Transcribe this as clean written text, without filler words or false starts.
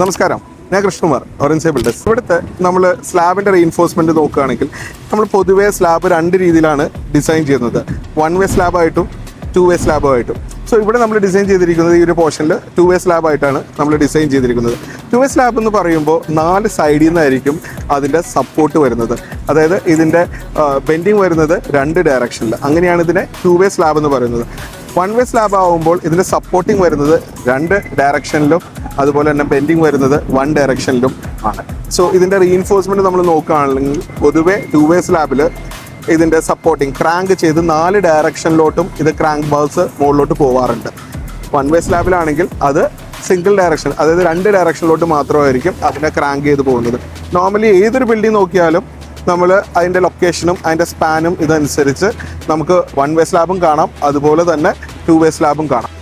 നമസ്കാരം, ഞാൻ Krishnakumar, orange builders. ഇവിടുത്തെ നമ്മൾ സ്ലാബിൻ്റെ റീഇൻഫോഴ്സ്മെൻറ്റ് നോക്കുകയാണെങ്കിൽ നമ്മൾ പൊതുവേ സ്ലാബ് രണ്ട് രീതിയിലാണ് ഡിസൈൻ ചെയ്യുന്നത്. 1 വേ സ്ലാബായിട്ടും 2 വേ സ്ലാബായിട്ടും. സോ ഇവിടെ നമ്മൾ ഡിസൈൻ ചെയ്തിരിക്കുന്നത് ഈ ഒരു പോർഷനിൽ 2 വേ സ്ലാബായിട്ടാണ് നമ്മൾ ഡിസൈൻ ചെയ്തിരിക്കുന്നത്. 2 വേ സ്ലാബ് എന്ന് പറയുമ്പോൾ 4 സൈഡിൽ നിന്നായിരിക്കും അതിൻ്റെ സപ്പോർട്ട് വരുന്നത്. അതായത് ഇതിൻ്റെ ബെൻഡിങ് വരുന്നത് 2 ഡയറക്ഷനിൽ. അങ്ങനെയാണ് ഇതിനെ 2 വേ സ്ലാബ് എന്ന് പറയുന്നത്. 1 വേ സ്ലാബ് ആകുമ്പോൾ ഇതിൻ്റെ സപ്പോർട്ടിങ് വരുന്നത് 2 ഡയറക്ഷനിലും അതുപോലെ തന്നെ ബെൻഡിങ് വരുന്നത് 1 ഡയറക്ഷനിലും ആണ്. സോ ഇതിൻ്റെ റീഇൻഫോഴ്സ്മെൻറ്റ് നമ്മൾ നോക്കുകയാണെങ്കിൽ പൊതുവേ 2 വേ സ്ലാബിൽ ഇതിൻ്റെ സപ്പോർട്ടിങ് ക്രാങ്ക് ചെയ്ത് 4 ഡയറക്ഷനിലോട്ടും ഇത് ക്രാങ്ക് ബാർസ് മുകളിലോട്ട് പോകാറുണ്ട്. 1 വേ സ്ലാബിലാണെങ്കിൽ അത് സിംഗിൾ ഡയറക്ഷൻ, അതായത് 2 ഡയറക്ഷനിലോട്ട് മാത്രമായിരിക്കും അതിനെ ക്രാങ്ക് ചെയ്ത് പോകുന്നത്. നോർമലി ഏതൊരു ബിൽഡിംഗ് നോക്കിയാലും നമ്മൾ അതിൻ്റെ ലൊക്കേഷനും അതിൻ്റെ സ്പാനും ഇതനുസരിച്ച് നമുക്ക് 1 വേ സ്ലാബും കാണാം, അതുപോലെ തന്നെ 2 വേ സ്ലാബും കാണാം.